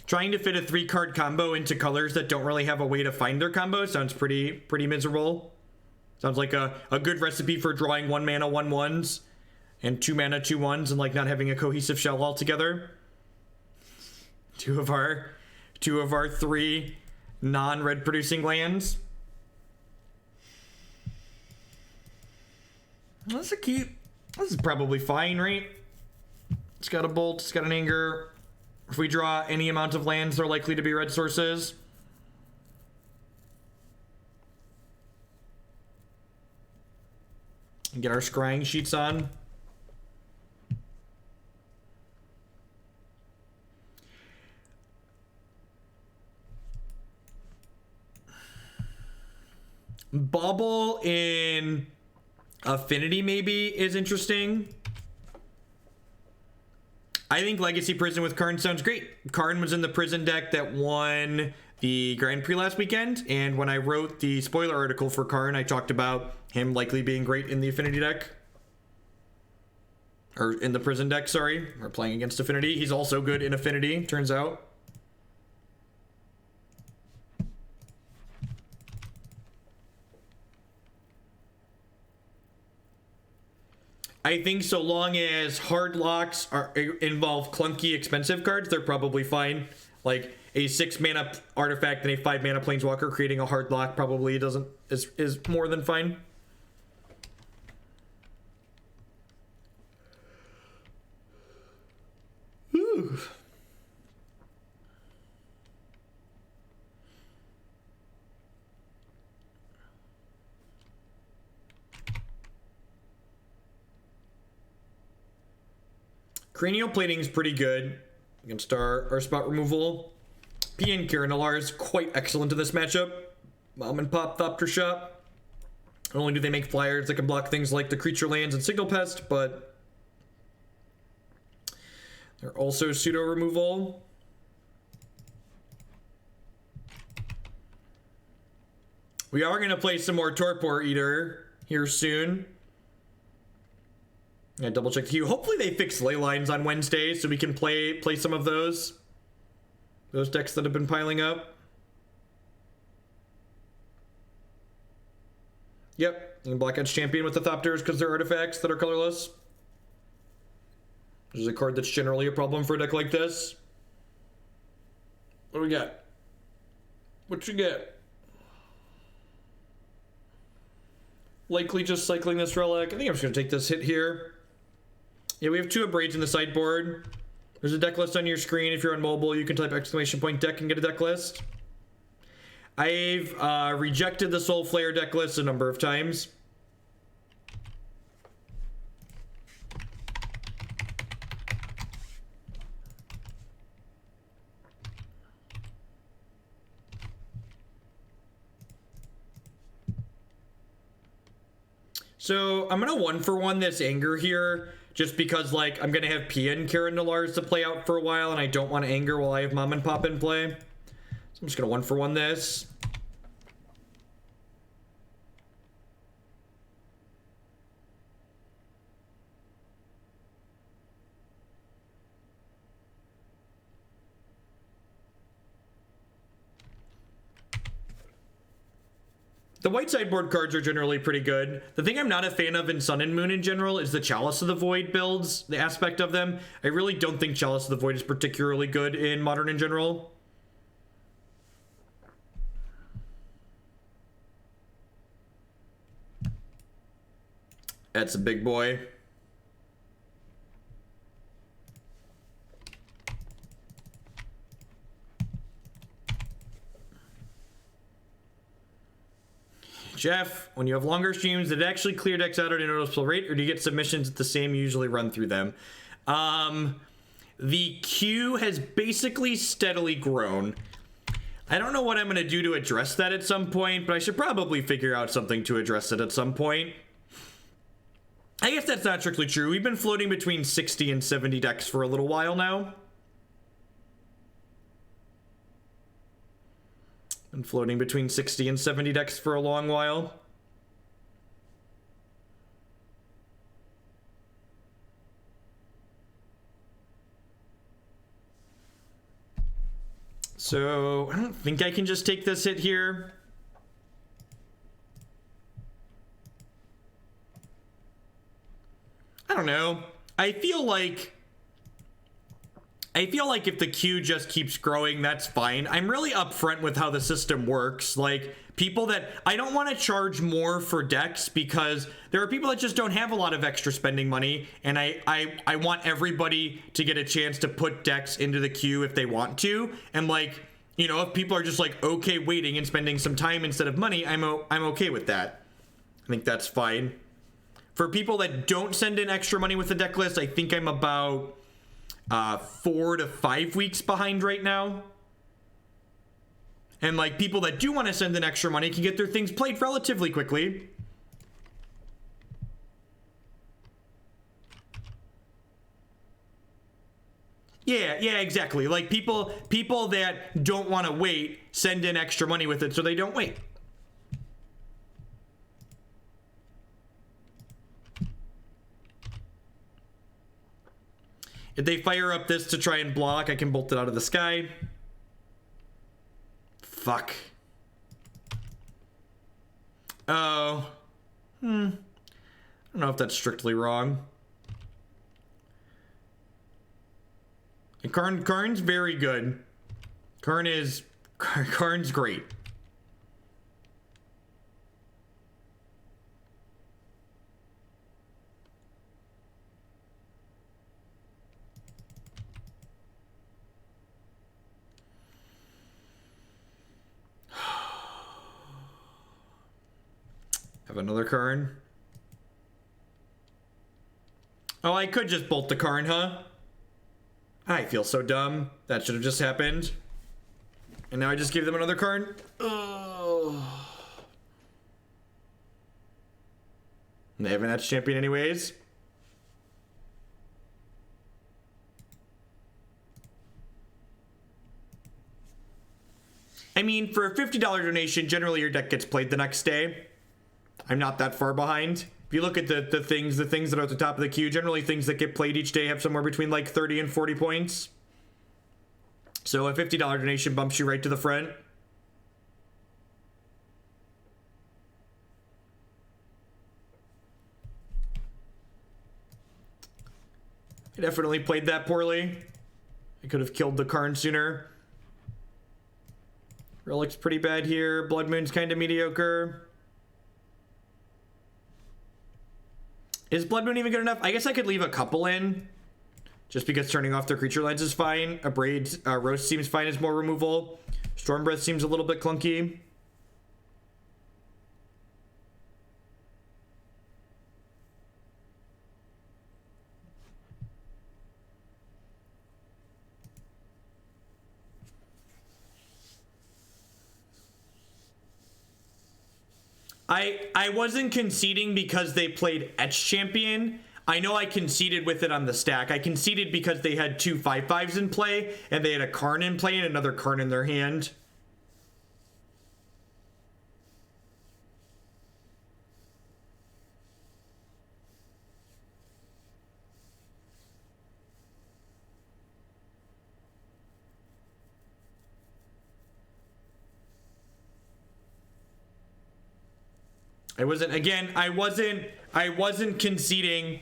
Trying to fit a 3-card combo into colors that don't really have a way to find their combo sounds pretty miserable. Sounds like a good recipe for drawing 1 mana 1/1s and 2 mana 2/1s and like not having a cohesive shell altogether. Two of our 3 non-red producing lands. This is probably fine, right? It's got a bolt, it's got an anger. If we draw any amount of lands, they're likely to be red sources. And get our scrying sheets on. Bauble in Affinity maybe is interesting. I think Legacy Prison with Karn sounds great. Karn was in the Prison deck that won the Grand Prix last weekend, and when I wrote the spoiler article for Karn, I talked about him likely being great in the Affinity deck. Or in the Prison deck, sorry. We're playing against Affinity. He's also good in Affinity, turns out. I think so long as hard locks involve clunky, expensive cards, they're probably fine. Like a 6 mana artifact and a 5 mana planeswalker creating a hard lock probably is more than fine. Ooh. Cranial Plating is pretty good against our spot removal. Pia and Kiran Nalaar is quite excellent in this matchup. Mom and Pop Thopter Shop. Not only do they make flyers that can block things like the creature lands and Signal Pest, but they're also pseudo removal. We are going to play some more Torpor Eater here soon. Yeah, double check the queue. Hopefully they fix ley lines on Wednesday so we can play some of those decks that have been piling up. Yep, you can Black Edge Champion with the Thopters because they're artifacts that are colorless. This is a card that's generally a problem for a deck like this. What do we got? What you get? Likely just cycling this relic. I think I'm just gonna take this hit here. Yeah, we have 2 Abrades in the sideboard. There's a deck list on your screen. If you're on mobile, you can type !deck and get a deck list. I've rejected the Soul Flare deck list a number of times. So I'm gonna 1-for-1 this anger here, just because like I'm gonna have Pia and Kiran Nalaar to play out for a while, and I don't want to anger while I have Mom and Pop in play. So I'm just gonna 1-for-1 this. The white sideboard cards are generally pretty good. The thing I'm not a fan of in Sun and Moon in general is the Chalice of the Void builds, the aspect of them. I really don't think Chalice of the Void is particularly good in Modern in general. That's a big boy. Jeff, when you have longer streams, did it actually clear decks out at a noticeable rate, or do you get submissions at the same you usually run through them? The queue has basically steadily grown. I don't know what I'm going to do to address that at some point, but I should probably figure out something to address it at some point. I guess that's not strictly true. We've been floating between 60 and 70 decks for a little while now. Been floating between 60 and 70 decks for a long while. So I don't think I can just take this hit here. I don't know. I feel like if the queue just keeps growing, that's fine. I'm really upfront with how the system works. Like, people that I don't want to charge more for decks, because there are people that just don't have a lot of extra spending money, and I want everybody to get a chance to put decks into the queue if they want to. And like, you know, if people are just like okay waiting and spending some time instead of money, I'm okay with that. I think that's fine. For people that don't send in extra money with the deck list, I think I'm about 4 to 5 weeks behind right now. And like, people that do want to send in extra money can get their things played relatively quickly. Yeah, exactly. Like, people that don't want to wait send in extra money with it so they don't wait. If they fire up this to try and block, I can bolt it out of the sky. Fuck. Oh. I don't know if that's strictly wrong. And Karn's very good. Karn's great. Have another Karn. Oh, I could just bolt the Karn, huh? I feel so dumb. That should have just happened. And now I just gave them another Karn. Oh. They have an Etch champion anyways. I mean, for a $50 donation, generally your deck gets played the next day. I'm not that far behind. If you look at the things that are at the top of the queue, generally things that get played each day have somewhere between like 30 and 40 points. So a $50 donation bumps you right to the front. I definitely played that poorly. I could have killed the Karn sooner. Relic's pretty bad here. Blood Moon's kind of mediocre. Is Blood Moon even good enough? I guess I could leave a couple in, just because turning off their creature lens is fine. Abrade Roast seems fine as more removal. Stormbreath seems a little bit clunky. I wasn't conceding because they played Etch Champion. I know I conceded with it on the stack. I conceded because they had 2 5/5s in play, and they had a Karn in play and another Karn in their hand. I wasn't conceding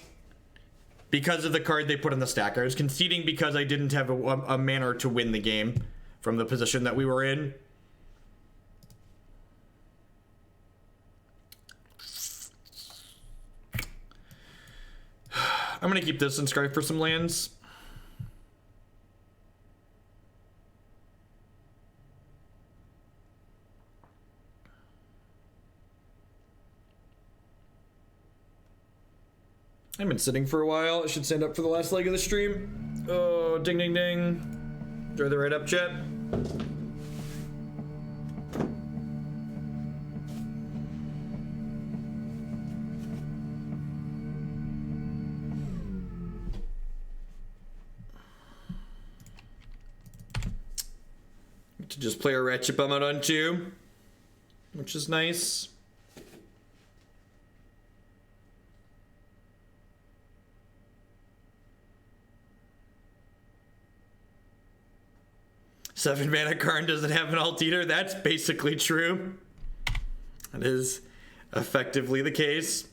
because of the card they put on the stack. I was conceding because I didn't have a manner to win the game from the position that we were in. I'm gonna keep this and scry for some lands. I've been sitting for a while. I should stand up for the last leg of the stream. Oh, ding, ding, ding. Enjoy the write-up, chat. To just play a Ratchet Bomb out on 2, which is nice. 7 mana Karn doesn't have an alt eater. That's basically true. That is effectively the case.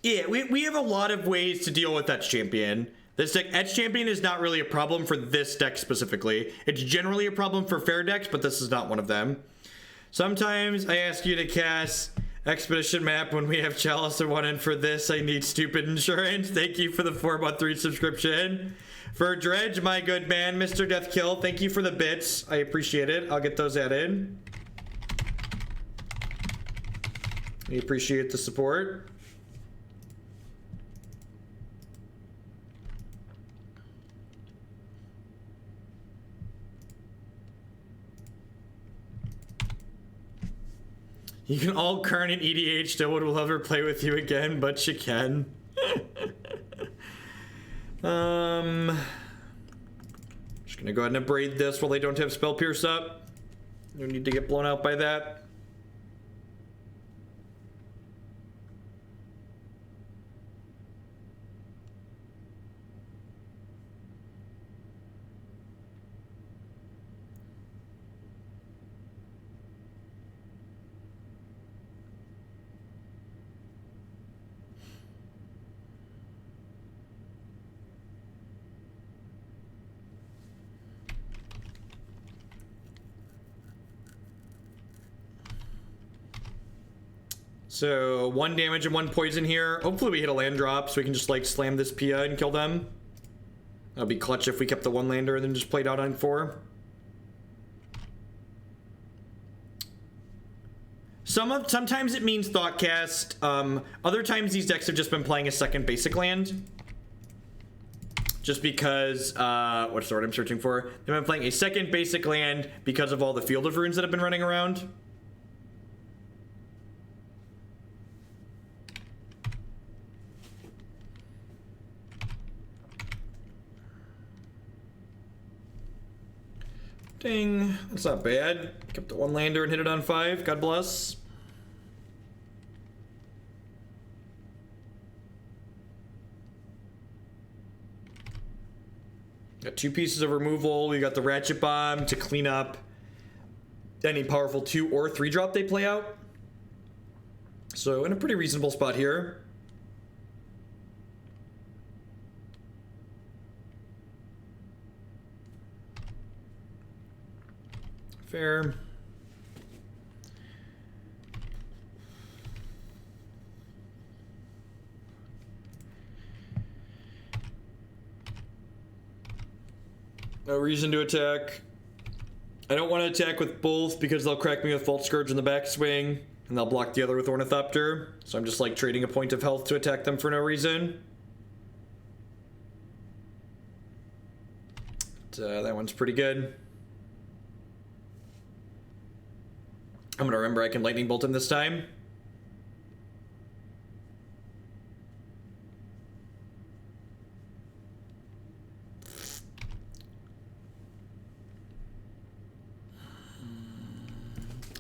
Yeah, we have a lot of ways to deal with Etch Champion. This deck, Etch Champion is not really a problem for this deck specifically. It's generally a problem for fair decks, but this is not one of them. Sometimes I ask you to cast Expedition Map when we have Chalice or one, and for this I need stupid insurance. Thank you for the 4-month resubscription. For Dredge, my good man, Mr. Deathkill, thank you for the bits. I appreciate it. I'll get those added. We appreciate the support. You can all Karn and EDH, no one will ever play with you again, but you can. Just gonna go ahead and Abrade this while they don't have Spell Pierce up. No need to get blown out by that. So 1 damage and 1 poison here. Hopefully we hit a land drop so we can just like slam this Pia and kill them. That'll be clutch if we kept the 1 lander and then just played out on 4. Sometimes it means Thoughtcast. Other times these decks have just been playing a second basic land. Just because, what's the word I'm searching for? They've been playing a second basic land because of all the Field of Runes that have been running around. Ding, that's not bad. Kept the 1 lander and hit it on 5. God bless. Got 2 pieces of removal. We got the Ratchet Bomb to clean up any powerful 2 or 3 drop they play out. So in a pretty reasonable spot here. Fair. No reason to attack. I don't want to attack with both because they'll crack me with Vault Scourge in the backswing, and they'll block the other with Ornithopter. So I'm just like trading a point of health to attack them for no reason. But, that one's pretty good. I'm gonna remember I can Lightning Bolt him this time.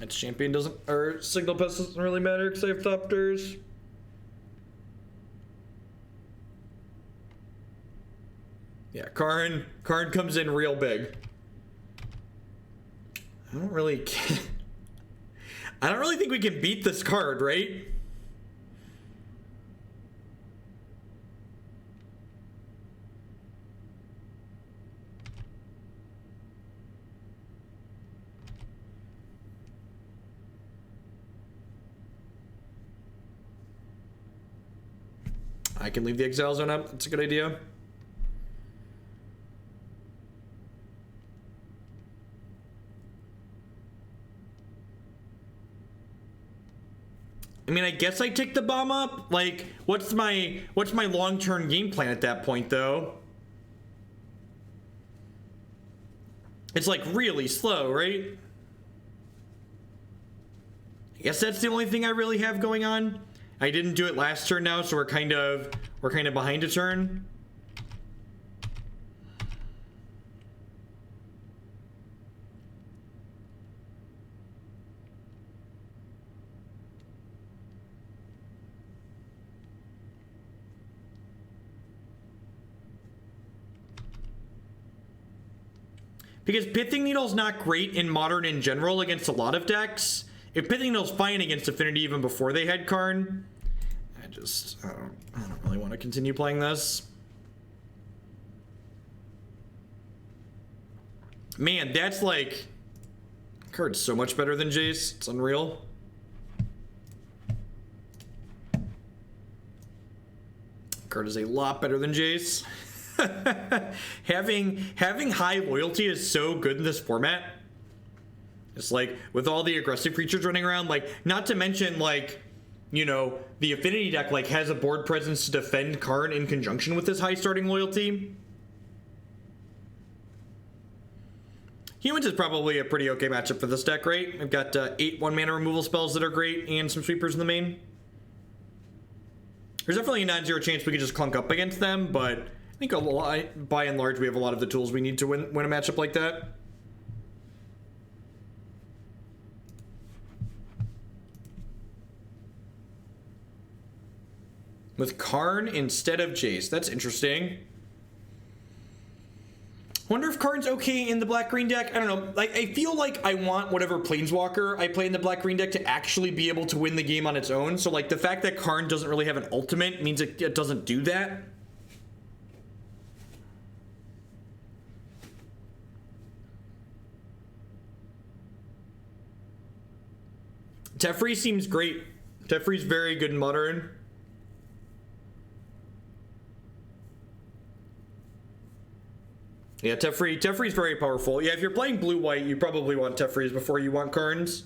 Its champion doesn't, or Signal Pest doesn't really matter because I have Thopters. Yeah, Karn comes in real big. I don't really think we can beat this card, right? I can leave the Exile Zone up. That's a good idea. I mean, I guess I take the bomb up. Like, what's my long-term game plan at that point, though? It's like really slow, right? I guess that's the only thing I really have going on. I didn't do it last turn now, so we're kind of behind a turn. Because Pithing Needle's not great in Modern in general against a lot of decks. If Pithing Needle's fine against Affinity even before they had Karn, I don't really want to continue playing this. Man, that's like... Card's so much better than Jace. It's unreal. Card is a lot better than Jace. having high loyalty is so good in this format. It's like with all the aggressive creatures running around, like not to mention like, you know, the affinity deck like has a board presence to defend Karn in conjunction with this high starting loyalty. Humans is probably a pretty okay matchup for this deck, right? I've got 8 1-mana removal spells that are great and some sweepers in the main. There's definitely a non-zero chance we could just clunk up against them, but I think by and large we have a lot of the tools we need to win a matchup like that. With Karn instead of Jace. That's interesting. Wonder if Karn's okay in the black-green deck. I don't know. Like, I feel like I want whatever Planeswalker I play in the black-green deck to actually be able to win the game on its own. So, like, the fact that Karn doesn't really have an ultimate means it doesn't do that. Teferi seems great. Teferi's very good in Modern. Yeah, Teferi's very powerful. Yeah, if you're playing blue-white, you probably want Teferi's before you want Karns.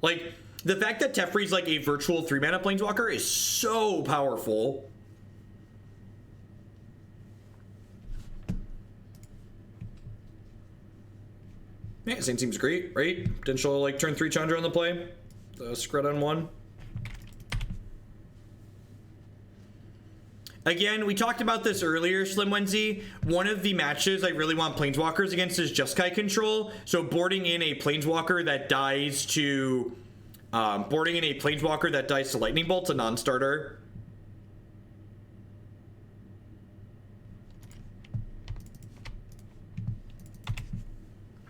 Like, the fact that Teferi's like a virtual 3-mana Planeswalker is so powerful. Yeah, same seems great, right? Potential like turn 3 Chandra on the play. The Skred on 1. Again, we talked about this earlier, Slim Wenzy. One of the matches I really want Planeswalkers against is Jeskai control. So boarding in a Planeswalker that dies to... Lightning Bolt's a non-starter.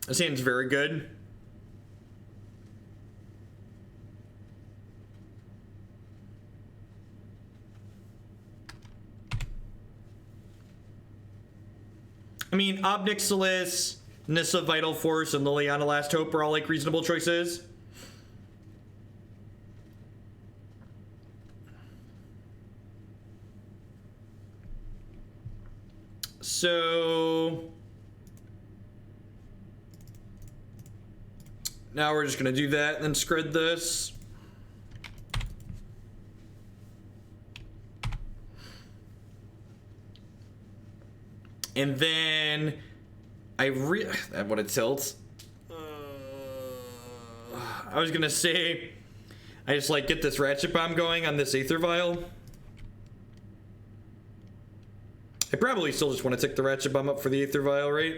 This hand's very good. I mean, Ob Nixilis, Nissa Vital Force, and Liliana Last Hope are all like reasonable choices. So now we're just gonna do that and then Skred this. And then that what it tilts. I was gonna say I just like get this Ratchet Bomb going on this Aether Vial. I probably still just want to tick the Ratchet Bomb up for the Aether Vial, right?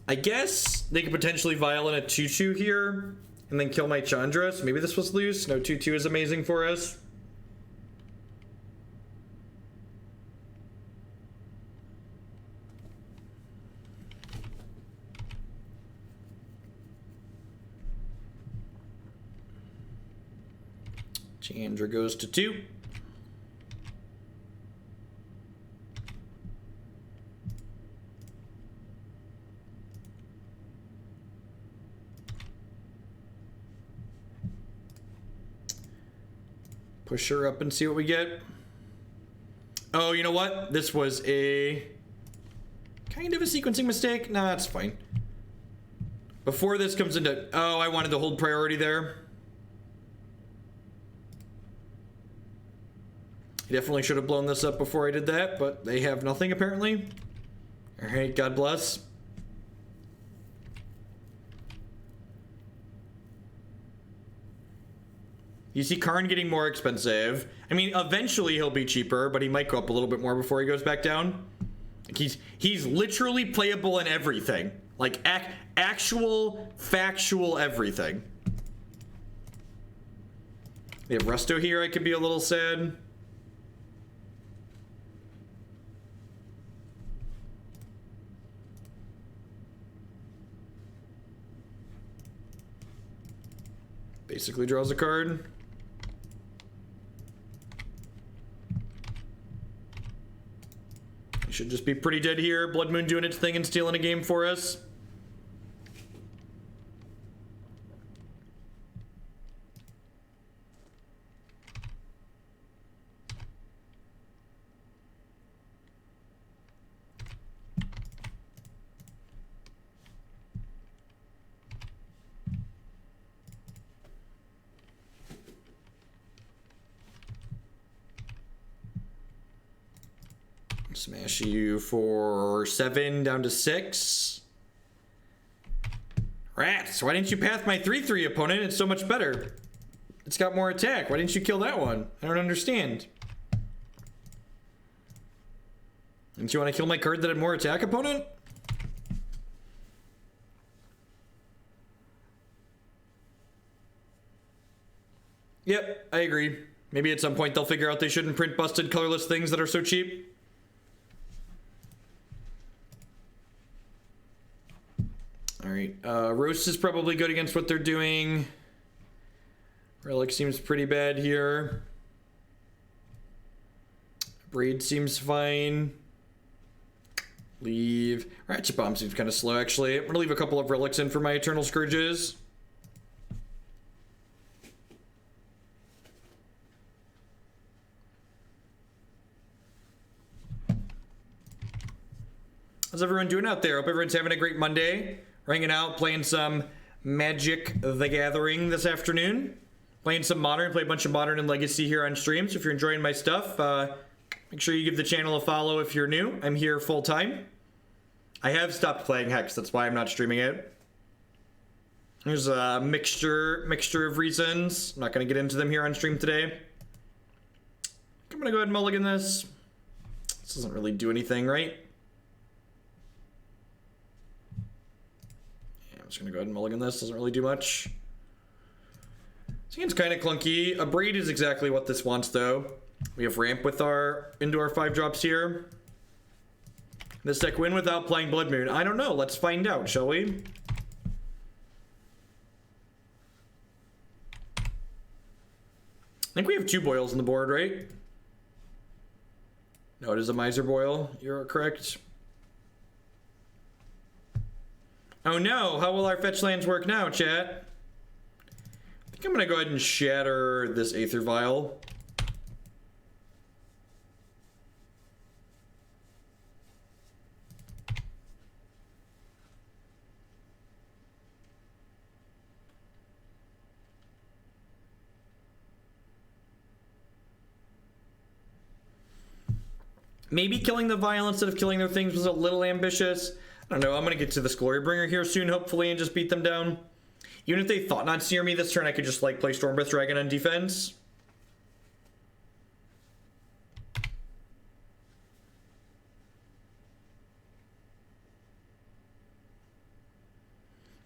I guess they could potentially Vial in a 2/2 here and then kill my Chandra, so maybe this was loose. No, 2/2 is amazing for us. Chandra goes to 2. Push her up and see what we get. Oh, you know what? This was a kind of a sequencing mistake. Nah, that's fine. Before this comes into... Oh, I wanted to hold priority there. I definitely should have blown this up before I did that, but they have nothing apparently. All right, God bless. You see Karn getting more expensive. I mean, eventually he'll be cheaper, but he might go up a little bit more before he goes back down. Like he's literally playable in everything. Like actual, factual everything. They have Resto here, I could be a little sad. Basically draws a card. He should just be pretty dead here. Blood Moon doing its thing and stealing a game for us. Smash you for 7 down to 6. Rats, why didn't you path my 3/3 opponent? It's so much better. It's got more attack. Why didn't you kill that one? I don't understand. Didn't you want to kill my card that had more attack, opponent? Yep, I agree. Maybe at some point they'll figure out they shouldn't print busted colorless things that are so cheap. Alright, Roast is probably good against what they're doing. Relic seems pretty bad here. Abrade seems fine. Leave. Ratchet Bomb seems kind of slow, actually. I'm gonna leave a couple of Relics in for my Eternal Scourges. How's everyone doing out there? Hope everyone's having a great Monday. We're hanging out, playing some Magic the Gathering this afternoon. Playing some Modern, play a bunch of Modern and Legacy here on stream. So if you're enjoying my stuff, make sure you give the channel a follow if you're new. I'm here full time. I have stopped playing Hex, that's why I'm not streaming it. There's a mixture of reasons. I'm not going to get into them here on stream today. I'm going to go ahead and mulligan this. This doesn't really do anything, right? I'm just gonna go ahead and mulligan this. Doesn't really do much. This game's kind of clunky. Abrade is exactly what this wants, though. We have ramp with into our 5-drops here. This deck win without playing Blood Moon. I don't know. Let's find out, shall we? I think we have 2 boils on the board, right? No, it is a Miser Boil. You're correct. Oh no, how will our fetch lands work now, chat? I think I'm gonna go ahead and shatter this Aether Vial. Maybe killing the Vial instead of killing their things was a little ambitious. I don't know, I'm gonna get to this Glorybringer here soon, hopefully, and just beat them down. Even if they thought not to near me this turn, I could just, like, play Stormbreath Dragon on defense.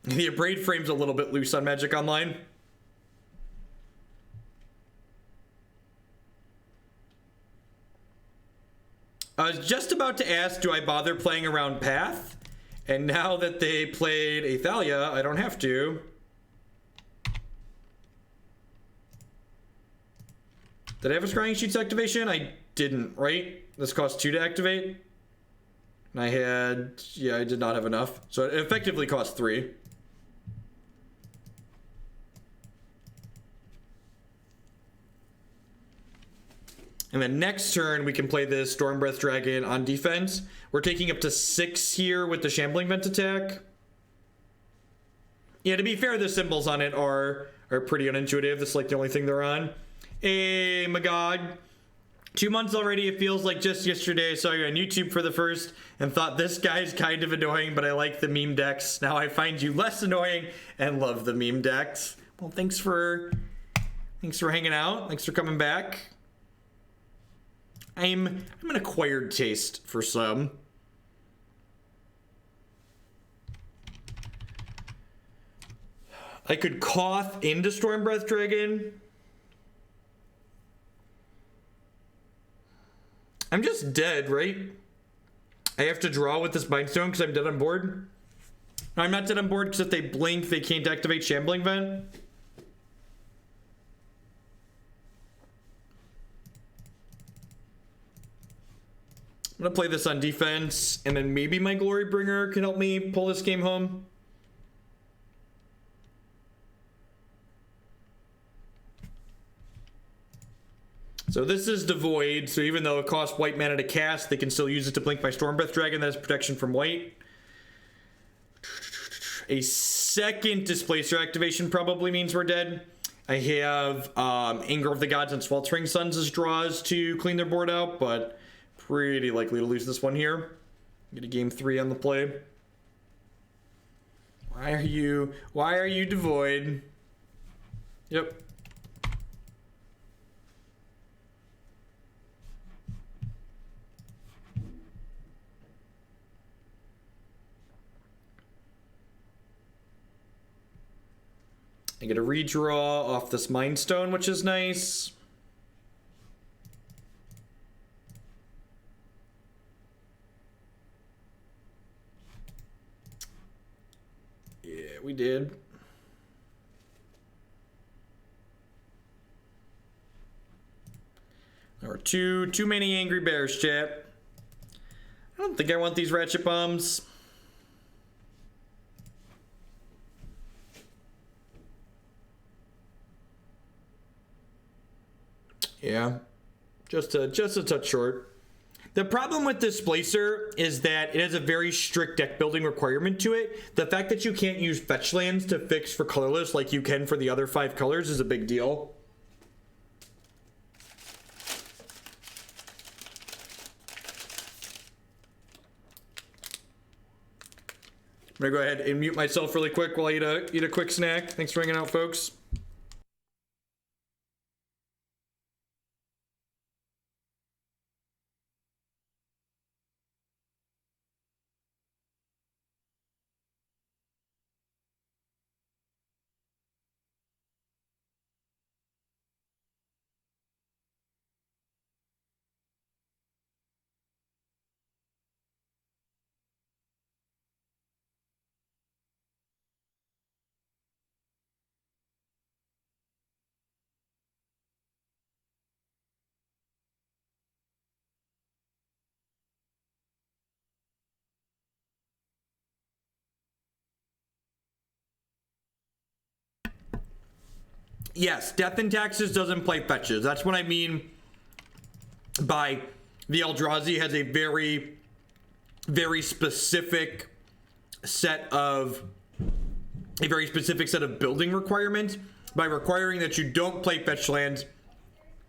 The Abrade frame's a little bit loose on Magic Online. I was just about to ask, do I bother playing around Path? And now that they played Athalia, I don't have to. Did I have a Scrying Sheets activation? I didn't, right? This cost 2 to activate. And I had, yeah, I did not have enough. So it effectively cost 3. And then next turn, we can play this Stormbreath Dragon on defense. We're taking up to 6 here with the Shambling Vent attack. Yeah, to be fair, the symbols on it are pretty unintuitive. That's like the only thing they're on. Hey, Magog. 2 months already, it feels like just yesterday. I saw you on YouTube for the first and thought this guy's kind of annoying, but I like the meme decks. Now I find you less annoying and love the meme decks. Well, thanks for hanging out. Thanks for coming back. I'm an acquired taste for some. I could Koth into Stormbreath Dragon. I'm just dead, right? I have to draw with this Bindstone because I'm dead on board. No, I'm not dead on board because if they blink, they can't activate Shambling Vent. I'm gonna play this on defense, and then maybe my Glorybringer can help me pull this game home. So this is Devoid, so even though it costs white mana to cast, they can still use it to blink my Stormbreath Dragon. That has protection from white. A second Displacer activation probably means we're dead. I have Anger of the Gods and Sweltering Suns as draws to clean their board out, but pretty likely to lose this one here. Get a game 3 on the play. Why are you Devoid? Yep. I get a redraw off this Mind Stone, which is nice. Yeah, we did. There were too many angry bears, chat. I don't think I want these Ratchet Bombs. Yeah, just a touch short. The problem with Displacer is that it has a very strict deck building requirement to it. The fact that you can't use fetch lands to fix for colorless like you can for the other 5 colors is a big deal. I'm gonna go ahead and mute myself really quick while I eat a quick snack. Thanks for hanging out, folks. Yes, Death and Taxes doesn't play fetches. That's what I mean by the Eldrazi has a very, very specific set of building requirements. By requiring that you don't play fetch lands,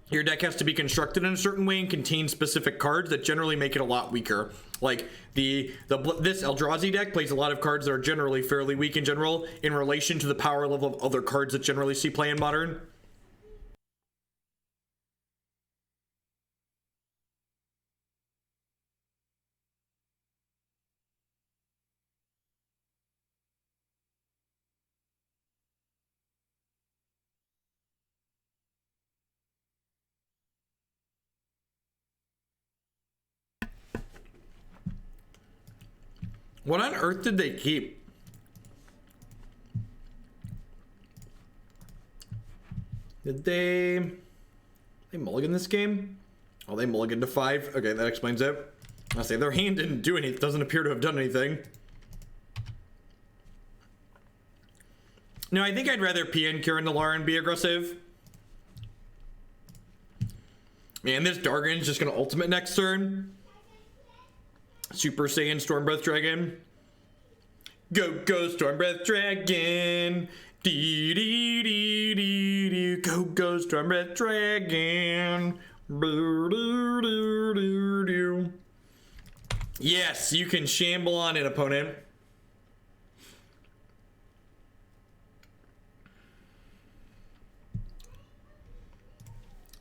your deck has to be constructed in a certain way and contain specific cards that generally make it a lot weaker. Like this Eldrazi deck plays a lot of cards that are generally fairly weak in general in relation to the power level of other cards that generally see play in Modern. What on earth did they keep? Did they mulligan this game? Oh, they mulliganed to 5. Okay, that explains it. I say their hand didn't do anything. Doesn't appear to have done anything. No, I think I'd rather Pia and Kiran Nalaar and be aggressive. Man, this Dargon's just gonna ultimate next turn. Super Saiyan Stormbreath Dragon. Go Stormbreath Dragon. Dee dee dee dee dee. Go Stormbreath Dragon. Boo, doo, doo, doo, doo. Yes, you can shamble on it, opponent.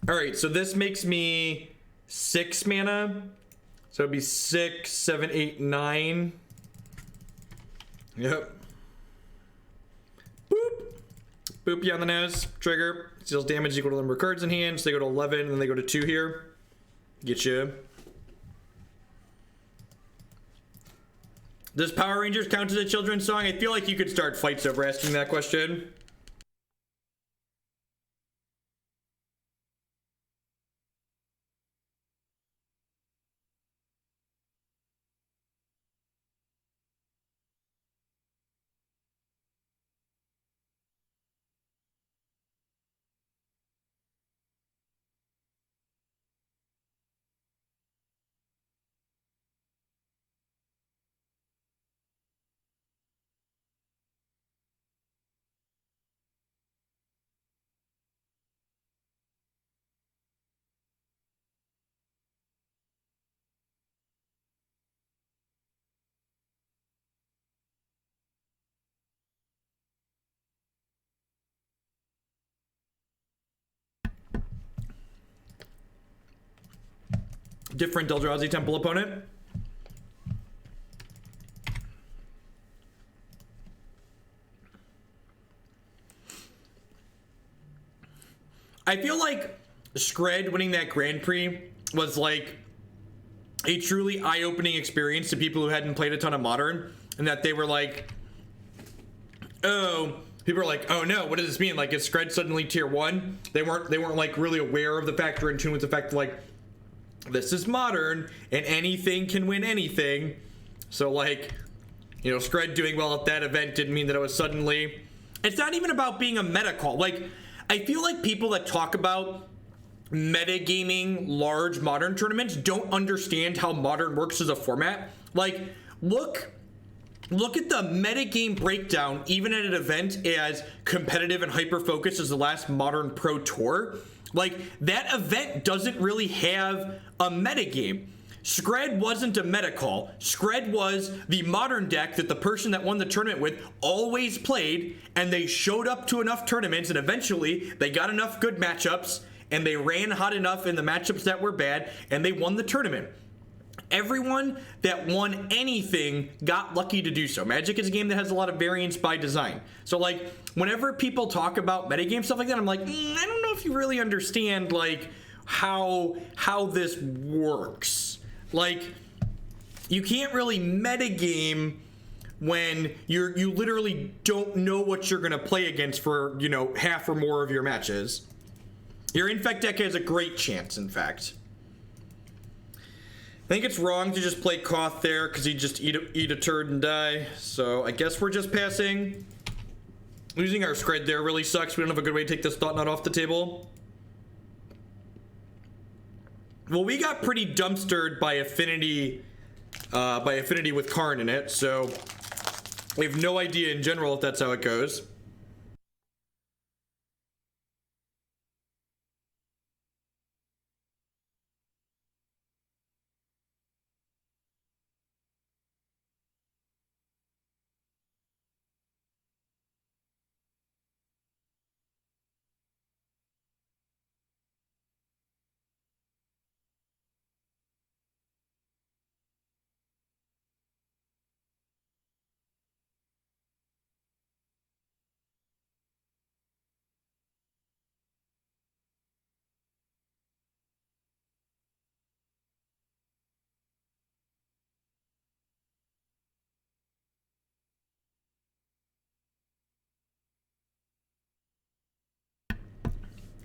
Alright, so this makes me 6 mana. So it'd be 6, 7, 8, 9. Yep. Boop. Boop you on the nose. Trigger. Deals damage equal to the number of cards in hand. So they go to 11, and then they go to 2 here. Get you. Does Power Rangers count as a children's song? I feel like you could start fights over asking that question. different Eldrazi Temple opponent. I feel like Skred winning that Grand Prix was like a truly eye-opening experience to people who hadn't played a ton of Modern, and that they were like, oh, people are like, oh no, what does this mean? Like, is Skred suddenly tier 1? They weren't like really aware of the fact or in tune with the fact that like, this is Modern and anything can win anything. So like, you know, Skred doing well at that event didn't mean that it was suddenly, it's not even about being a meta call. Like, I feel like people that talk about metagaming large Modern tournaments don't understand how Modern works as a format. Like, look at the metagame breakdown, even at an event as competitive and hyper-focused as the last Modern Pro Tour. Like, that event doesn't really have a metagame. Skred wasn't a meta call. Skred was the Modern deck that the person that won the tournament with always played, and they showed up to enough tournaments, and eventually they got enough good matchups, and they ran hot enough in the matchups that were bad, and they won the tournament. Everyone that won anything got lucky to do so. Magic is a game that has a lot of variance by design. So like, whenever people talk about metagame stuff like that, I'm like, I don't know if you really understand like how this works. Like, you can't really metagame when you literally don't know what you're gonna play against for, you know, half or more of your matches. Your Infect deck has a great chance, in fact. I think it's wrong to just play Koth there because he'd just eat a turd and die. So I guess we're just passing. Losing our Skred there really sucks. We don't have a good way to take this Thought Knot off the table. Well, we got pretty dumpstered by Affinity with Karn in it, so we have no idea in general if that's how it goes.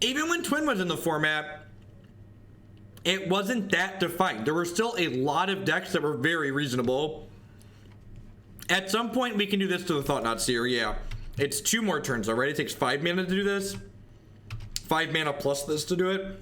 Even when Twin was in the format, it wasn't that defined. There were still a lot of decks that were very reasonable. At some point, we can do this to the Thought Knot Seer, yeah. It's 2 more turns already. It takes 5 mana to do this. 5 mana plus this to do it.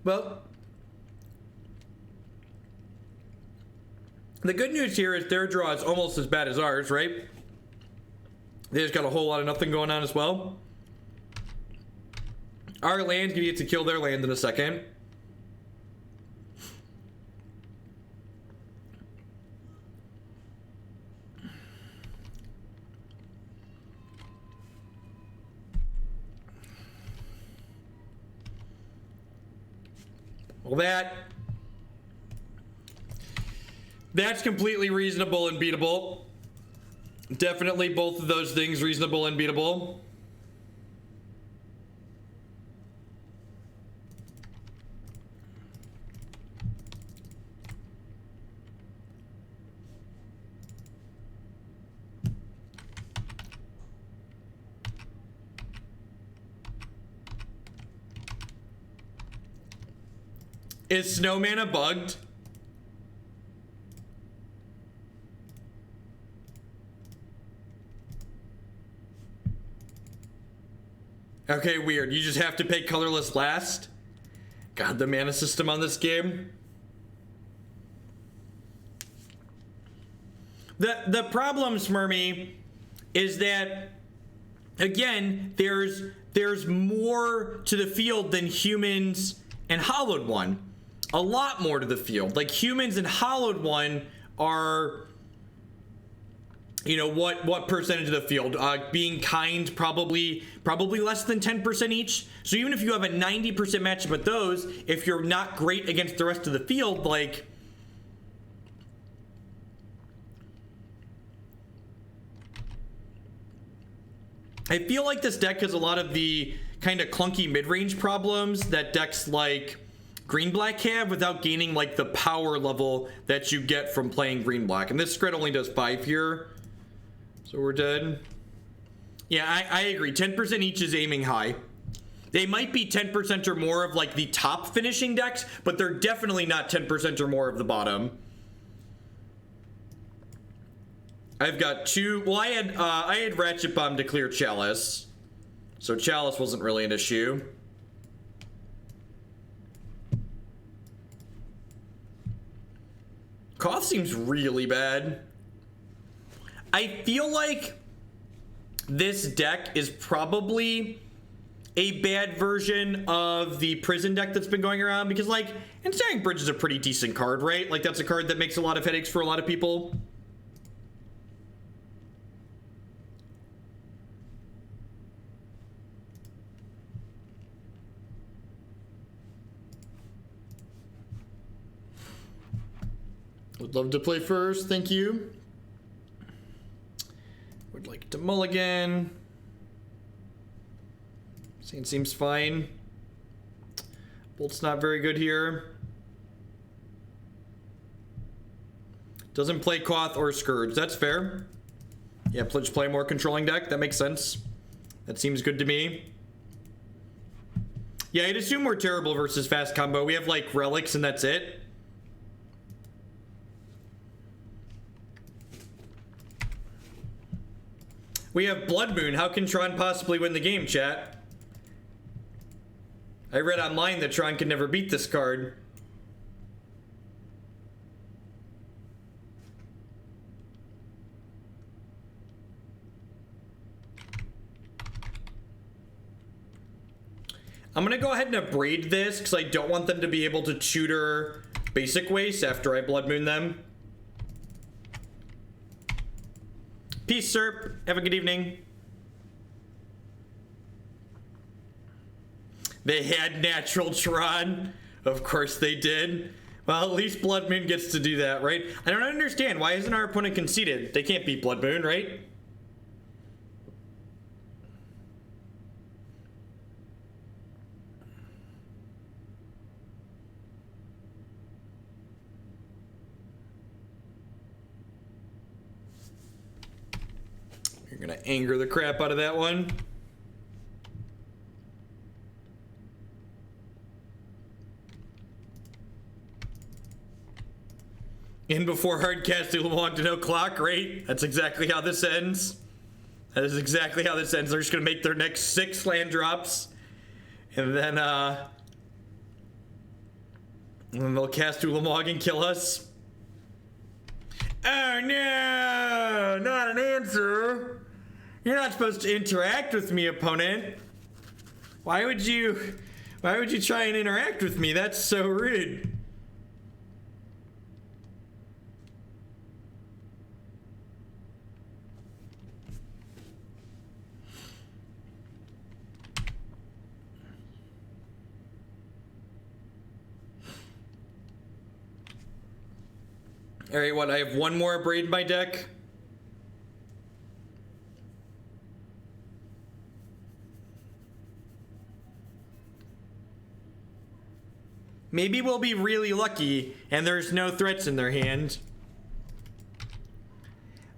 Well, the good news here is their draw is almost as bad as ours, right? They just got a whole lot of nothing going on as well. Our land's gonna get to kill their land in a second. Well, that's completely reasonable and beatable. Definitely both of those things reasonable and beatable. Is Snowman bugged? Okay, weird. You just have to pay colorless last? God, the mana system on this game. The problem, Smurmy, is that, again, there's more to the field than humans and Hallowed One. A lot more to the field. Like, humans and Hallowed One are, you know, what percentage of the field? Being kind, probably less than 10% each. So even if you have a 90% matchup with those, if you're not great against the rest of the field, like, I feel like this deck has a lot of the kind of clunky mid-range problems that decks like Green-Black have without gaining like the power level that you get from playing Green-Black. And this Skred only does 5 here. So we're dead. Yeah, I agree. 10% each is aiming high. They might be 10% or more of like the top finishing decks, but they're definitely not 10% or more of the bottom. I've got two. Well, I had Ratchet Bomb to clear Chalice, so Chalice wasn't really an issue. Koth seems really bad. I feel like this deck is probably a bad version of the prison deck that's been going around, because like Ensnaring Bridge is a pretty decent card, right? Like, that's a card that makes a lot of headaches for a lot of people. Would love to play first, thank you. Would like to mulligan. Scene seems fine. Bolt's not very good here. Doesn't play Koth or Scourge, that's fair. Yeah, just play a more controlling deck, that makes sense. That seems good to me. Yeah, I'd assume we're terrible versus fast combo. We have like relics and that's it. We have Blood Moon. How can Tron possibly win the game, chat? I read online that Tron can never beat this card. I'm gonna go ahead and Abrade this because I don't want them to be able to tutor Basic Waste after I Blood Moon them. Peace, Serp. Have a good evening. They had natural Tron. Of course they did. Well, at least Blood Moon gets to do that, right? I don't understand. Why isn't our opponent conceded? They can't beat Blood Moon, right? You're gonna anger the crap out of that one. In before hardcast, you'll want to know clock, right? That's exactly how this ends. That is exactly how this ends. They're just gonna make their next 6 land drops. And then they'll cast Ulamog and kill us. Oh no, not an answer. You're not supposed to interact with me, opponent. Why would you try and interact with me? That's so rude. All right, what? I have one more Abrade in my deck. Maybe we'll be really lucky and there's no threats in their hand.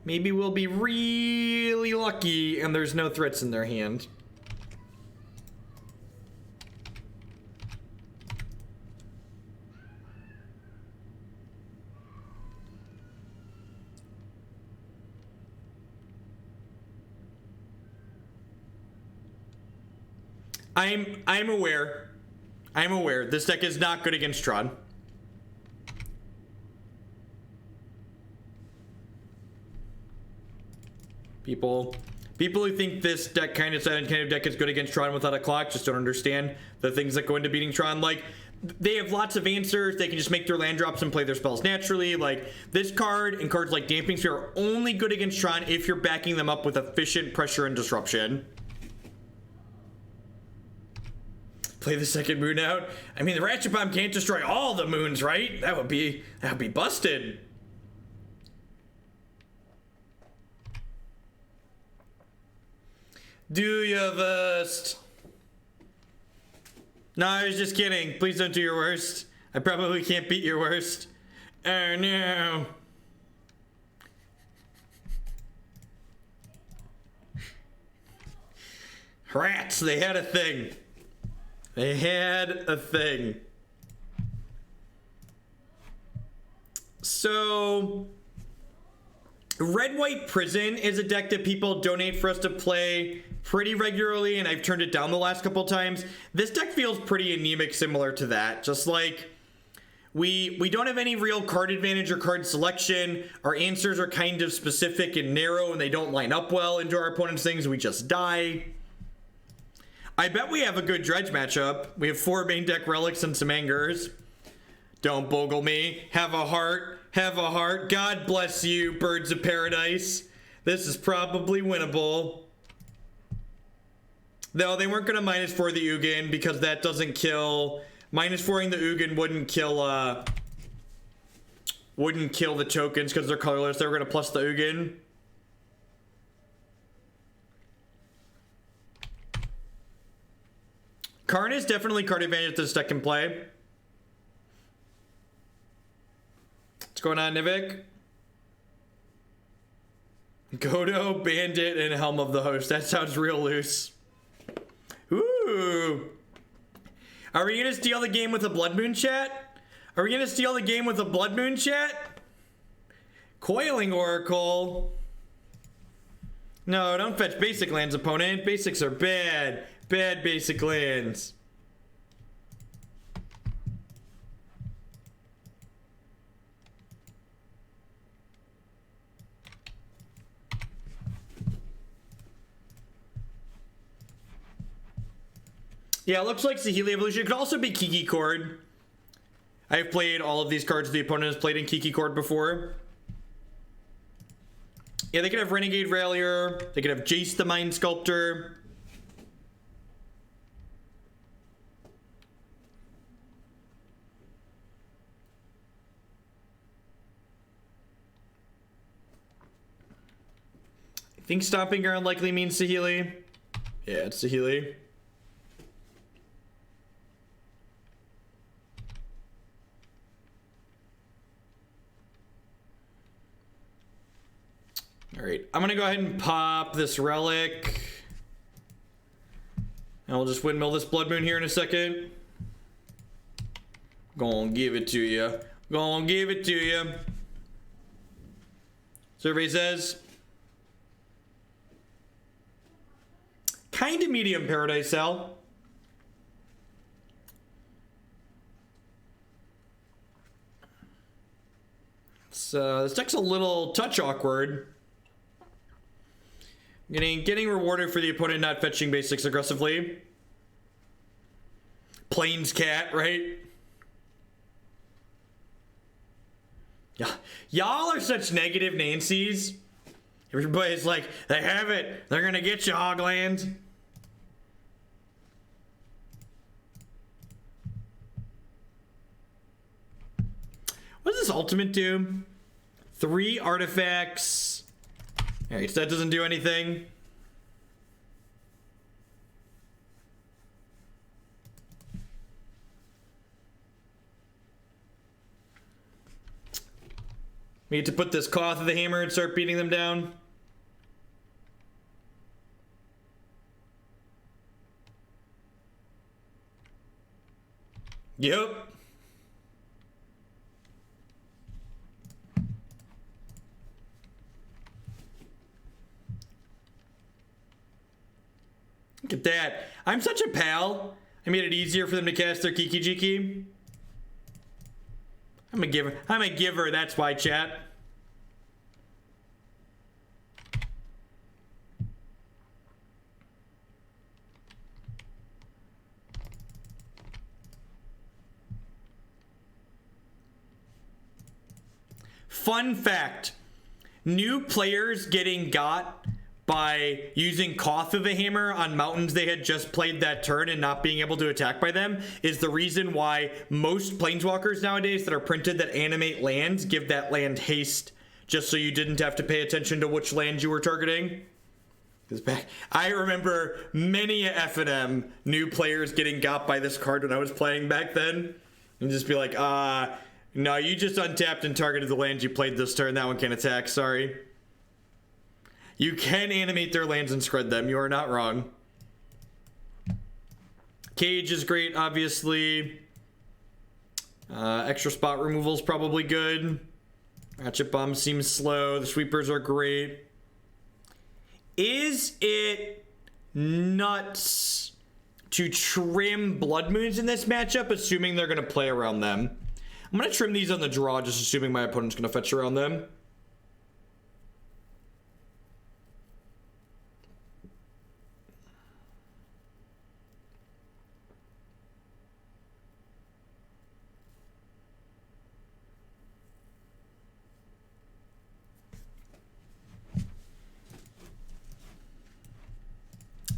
Maybe we'll be really lucky and there's no threats in their hand. I'm aware. I'm aware. This deck is not good against Tron. People who think this deck kind of deck is good against Tron without a clock just don't understand the things that go into beating Tron. Like, they have lots of answers. They can just make their land drops and play their spells naturally. Like, this card and cards like Dampening Sphere are only good against Tron if you're backing them up with efficient pressure and disruption. Play the second moon out. I mean, the Ratchet Bomb can't destroy all the moons, right? That would be busted. Do your worst. No, I was just kidding. Please don't do your worst. I probably can't beat your worst. Oh no. Rats, they had a thing. They had a thing. So, Red-White Prison is a deck that people donate for us to play pretty regularly, and I've turned it down the last couple times. This deck feels pretty anemic, similar to that. Just like, we don't have any real card advantage or card selection. Our answers are kind of specific and narrow, and they don't line up well into our opponent's things. We just die. I bet we have a good Dredge matchup. We have 4 main deck relics and some angers. Don't bogle me. Have a heart. Have a heart. God bless you, Birds of Paradise. This is probably winnable. Though they weren't going to -4 the Ugin because that doesn't kill. -4ing the Ugin wouldn't kill the tokens because they're colorless. They were going to plus the Ugin. Karn is definitely card advantage this deck can play. What's going on, Nivik? Godo, Bandit, and Helm of the Host. That sounds real loose. Ooh. Are we gonna steal the game with a Blood Moon, chat? Are we gonna steal the game with a Blood Moon, chat? Coiling Oracle. No, don't fetch basic lands, opponent. Basics are bad. Bad basic lands. Yeah, it looks like Saheeli Evolution. It could also be Kiki Chord. I've played all of these cards the opponent has played in Kiki Chord before. Yeah, they could have Renegade Railier. They could have Jace the Mind Sculptor. I think Stomping Ground likely means Saheeli. Yeah, it's Saheeli. Alright, I'm gonna go ahead and pop this relic. And we'll just windmill this Blood Moon here in a second. Gonna give it to you. Gonna give it to you. Survey says. Kinda medium Paradise Cell. So this deck's a little touch awkward. Getting rewarded for the opponent not fetching basics aggressively. Plains Cat, right? Yeah, y'all are such negative Nancys. Everybody's like, they have it. They're gonna get you, Hogland. What does this ultimate do? 3 artifacts. Alright, so that doesn't do anything. We need to put this Koth of the Hammer and start beating them down. Yep. Look at that. I'm such a pal. I made it easier for them to cast their Kiki Jiki. I'm a giver. I'm a giver, that's why, chat. Fun fact. New players getting got by using Koth of the Hammer on mountains they had just played that turn and not being able to attack by them is the reason why most planeswalkers nowadays that are printed that animate lands give that land haste, just so you didn't have to pay attention to which land you were targeting. I remember many a F&M new players getting got by this card when I was playing back then, and just be like, no, you just untapped and targeted the land you played this turn. That one can't attack, sorry. You can animate their lands and Skred them. You are not wrong. Cage is great, obviously. Extra spot removal is probably good. Ratchet Bomb seems slow. The sweepers are great. Is it nuts to trim Blood Moons in this matchup, assuming they're going to play around them? I'm going to trim these on the draw, just assuming my opponent's going to fetch around them.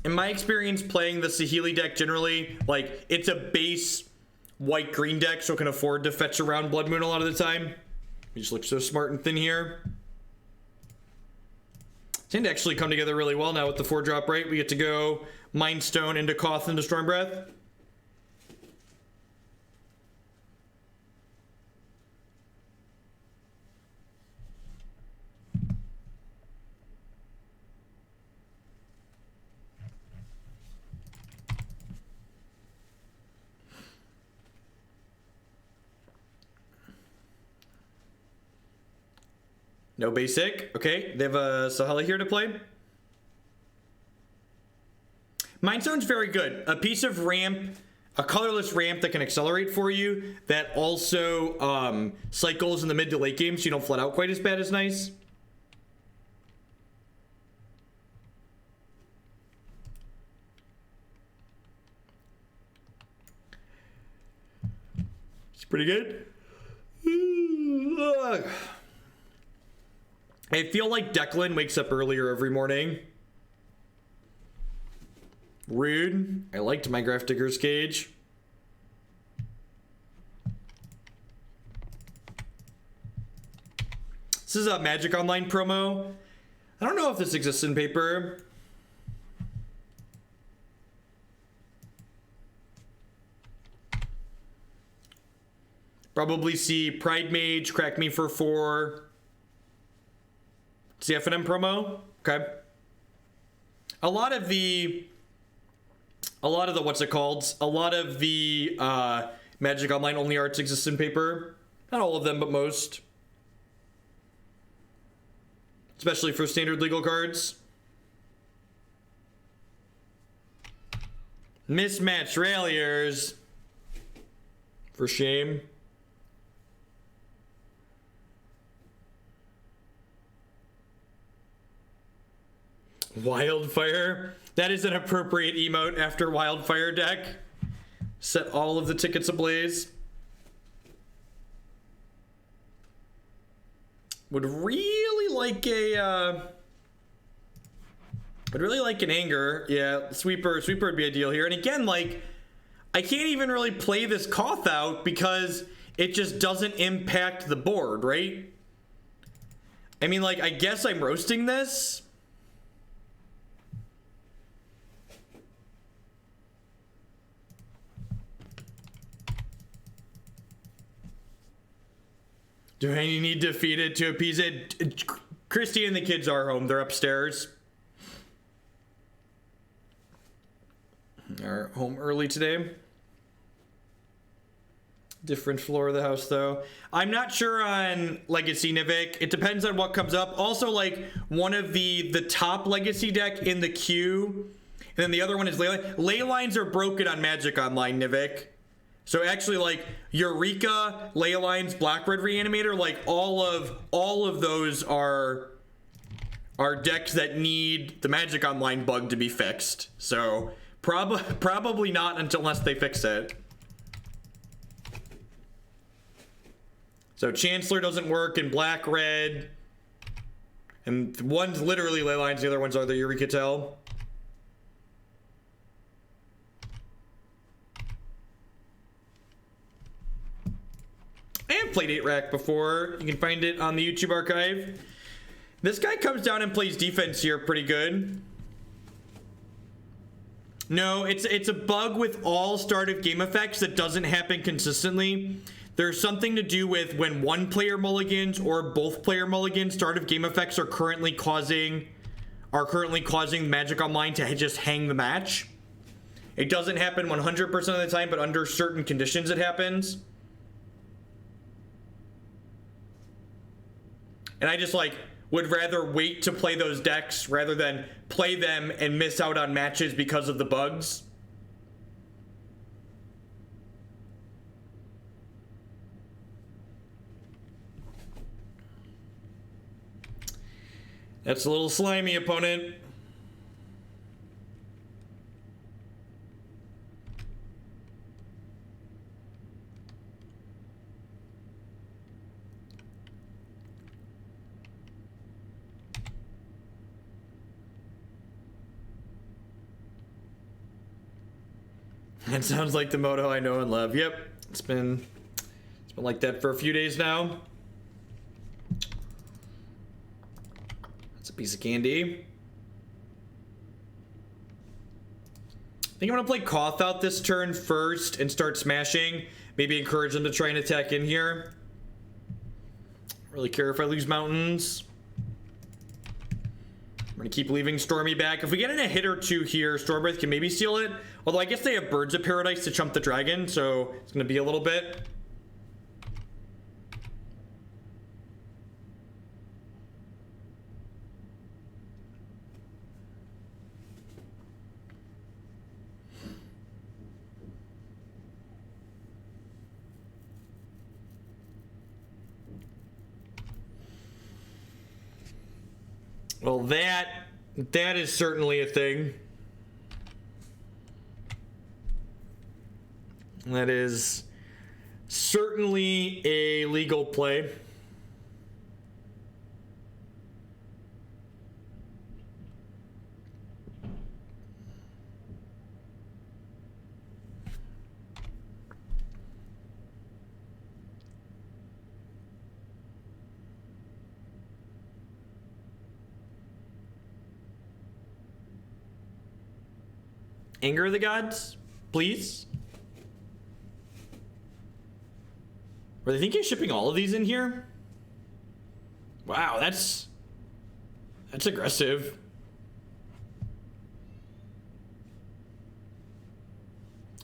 In my experience playing the Saheeli deck generally, like, it's a base white-green deck, so it can afford to fetch around Blood Moon a lot of the time. We just look so smart and thin here. Tend to actually come together really well now with the 4-drop, right? We get to go Mind Stone into Koth into Stormbreath. No basic. Okay, they have a Saheeli here to play. Mind Stone's very good. A piece of ramp, a colorless ramp that can accelerate for you, that also cycles in the mid to late game so you don't flood out quite as bad is nice. It's pretty good. I feel like Declan wakes up earlier every morning. Rude. I liked my Grafdigger's Cage. This is a Magic Online promo. I don't know if this exists in paper. Probably see Pride Mage, Crack Me for 4. It's the F&M promo. Okay. A lot of the what's it called? A lot of the Magic Online only arts exist in paper. Not all of them, but most. Especially for standard legal cards. Mismatched Railiers. For shame. Wildfire. That is an appropriate emote after Wildfire deck. Set all of the tickets ablaze. Would really like a would really like an Anger. Yeah, Sweeper would be ideal here. And again, like, I can't even really play this Koth out because it just doesn't impact the board, right? I mean, like, I guess I'm roasting this. Do I need to feed it to appease it? Christy and the kids are home. They're upstairs. They're home early today. Different floor of the house, though. I'm not sure on Legacy Nivik. It depends on what comes up. Also, like, one of the top Legacy deck in the queue, and then the other one is Leyline. Leylines are broken on Magic Online, Nivik. So actually, like, Eureka, Leylines, Black-Red Reanimator, like, all of those are decks that need the Magic Online bug to be fixed. So probably not unless they fix it. So Chancellor doesn't work in black, red. And one's literally ley lines, the other ones are the Eureka Tell. I have played 8-Rack before. You can find it on the YouTube archive. This guy comes down and plays defense here pretty good. No, it's a bug with all start of game effects that doesn't happen consistently. There's something to do with when one player mulligans or both player mulligans, start of game effects are currently causing Magic Online to just hang the match. It doesn't happen 100% of the time, but under certain conditions it happens. And I just like would rather wait to play those decks rather than play them and miss out on matches because of the bugs. That's a little slimy, opponent. It sounds like the Moto I know and love. Yep, it's been like that for a few days now. That's a piece of candy. I think I'm gonna play Koth out this turn first and start smashing. Maybe encourage them to try and attack in here. Really care if I lose mountains. I'm gonna keep leaving Stormy back. If we get in a hit or two here, Stormbreath can maybe steal it. Although I guess they have Birds of Paradise to chump the dragon, so it's gonna be a little bit. Well, that is certainly a thing. That is certainly a legal play. Anger of the Gods, please. Were they thinking of shipping all of these in here? Wow, that's aggressive.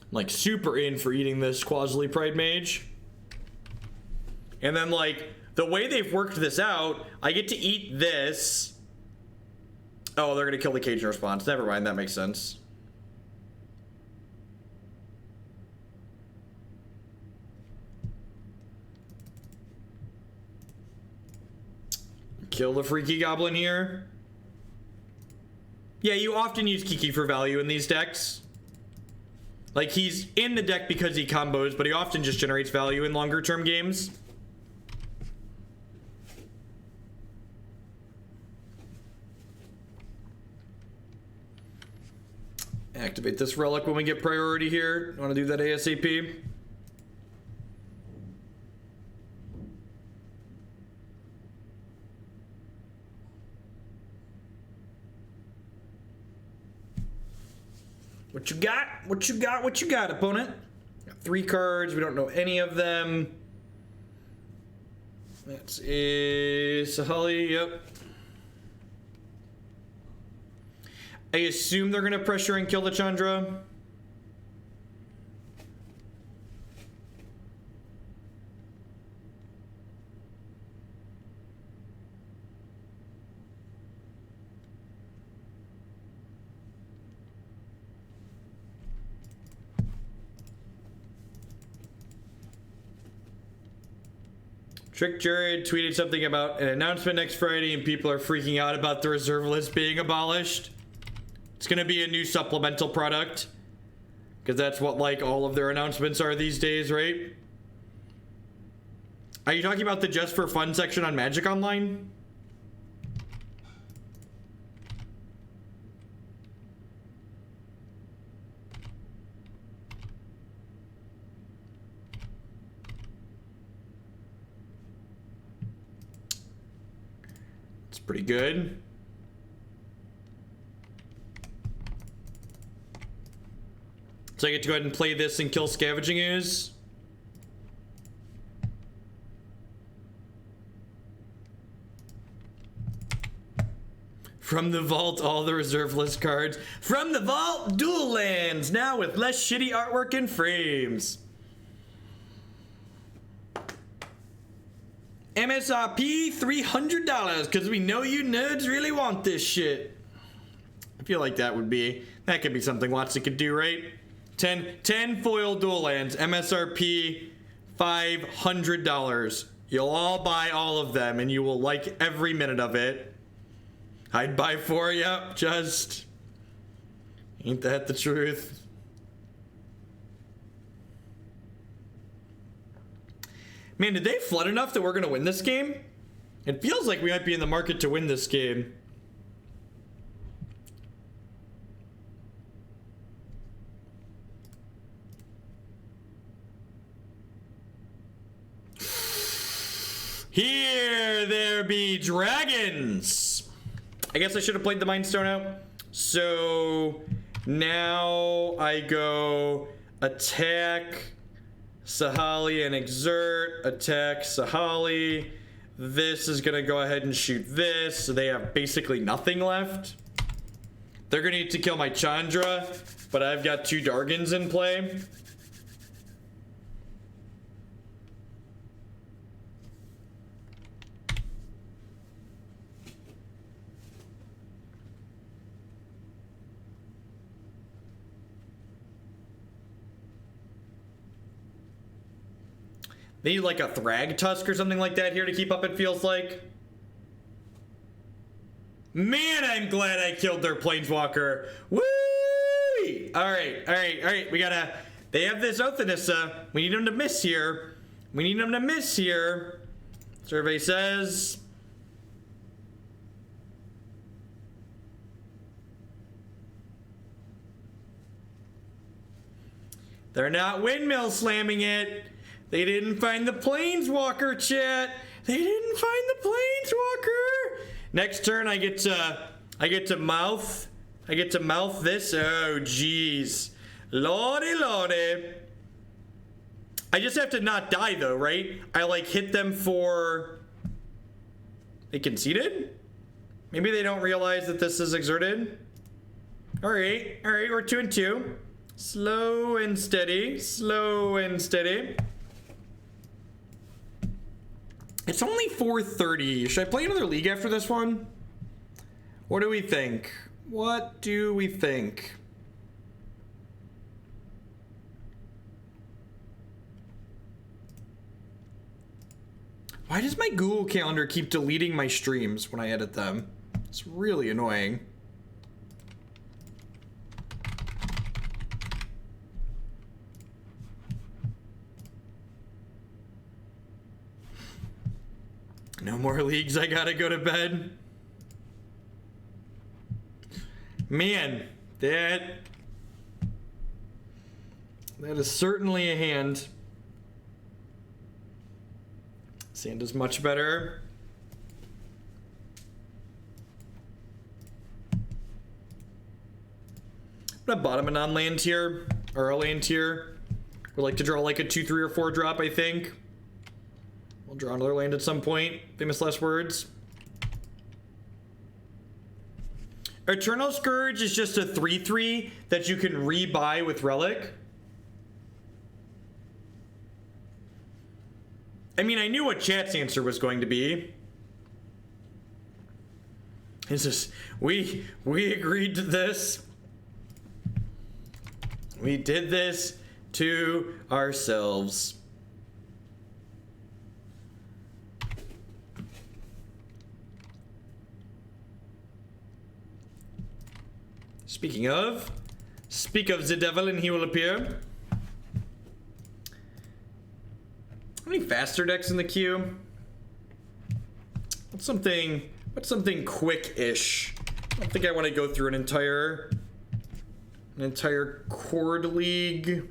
I'm like super in for eating this Quasley Pride Mage. And then like the way they've worked this out, I get to eat this. Oh, they're gonna kill the Cajun response. Never mind, that makes sense. Kill the freaky goblin here. Yeah, you often use Kiki for value in these decks. Like, he's in the deck because he combos, but he often just generates value in longer term games. Activate this relic when we get priority here. Want to do that ASAP? What you got? What you got? What you got, opponent? Got 3 cards. We don't know any of them. That's a Sahali. Yep. I assume they're going to pressure and kill the Chandra. Trick Jared tweeted something about an announcement next Friday and people are freaking out about the reserve list being abolished. It's going to be a new supplemental product because that's what like all of their announcements are these days, right? Are you talking about the just for fun section on Magic Online? It's pretty good. So I get to go ahead and play this and kill Scavenging Ooze. From the vault, all the reserve list cards. From the vault, dual lands, now with less shitty artwork and frames. MSRP $300, because we know you nerds really want this shit. I feel like that could be something Watson could do, right? 10 foil dual lands, MSRP $500. You'll all buy all of them, and you will like every minute of it. I'd buy 4, yep, just... Ain't that the truth? Man, did they flood enough that we're gonna win this game? It feels like we might be in the market to win this game. Here there be dragons! I guess I should have played the Mind Stone out. So now I go attack Sahali and exert, attack Sahali. This is gonna go ahead and shoot this, so they have basically nothing left. They're gonna need to kill my Chandra, but I've got 2 Dargans in play. They need like a Thrag Tusk or something like that here to keep up, it feels like. Man, I'm glad I killed their Planeswalker. Woo! Alright. We gotta... They have this Othanissa. We need them to miss here. Survey says... They're not windmill slamming it. They didn't find the Planeswalker, chat. They didn't find the Planeswalker. Next turn, I get to mouth this. Oh, jeez. Lordy. I just have to not die, though, right? I, like, hit them for... They conceded? Maybe they don't realize that this is exerted. All right, we're 2-2. Slow and steady. It's only 4:30. Should I play another league after this one? What do we think? Why does my Google Calendar keep deleting my streams when I edit them? It's really annoying. No more leagues, I gotta go to bed. Man, that is certainly a hand. Sand is much better. I'm gonna bottom a non-land tier, or a land tier. Would like to draw like a 2, 3, or 4 drop, I think. We'll draw another land at some point. Famous last words. Eternal Scourge is just a 3/3 that you can rebuy with Relic. I mean, I knew what chat's answer was going to be. It's just, we agreed to this. We did this to ourselves. Speak of the devil and he will appear. How many faster decks in the queue? What's something quick-ish? I don't think I want to go through an entire Chord League.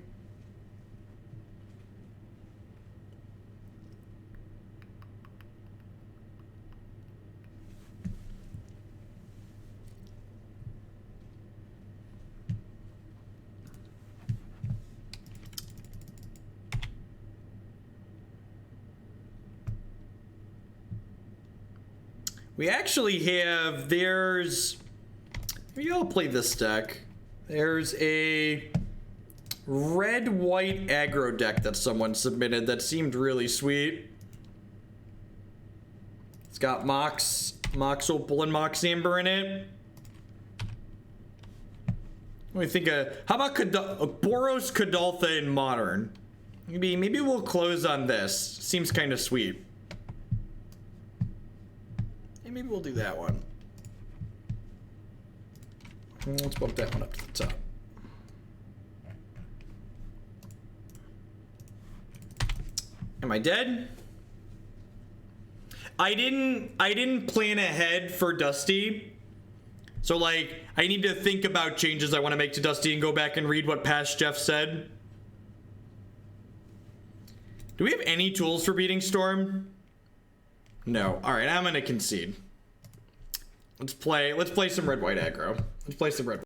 We actually have, maybe I'll play this deck. There's a red-white aggro deck that someone submitted that seemed really sweet. It's got Mox Opal and Mox Amber in it. What do you think how about Boros Kadaltha in Modern? Maybe we'll close on this. Seems kind of sweet. Maybe we'll do that one. Let's bump that one up to the top. Am I dead? I didn't plan ahead for Dusty. So like, I need to think about changes I want to make to Dusty and go back and read what past Jeff said. Do we have any tools for beating Storm? No. All right, I'm gonna concede. Let's play some red-white aggro. Let's play some red.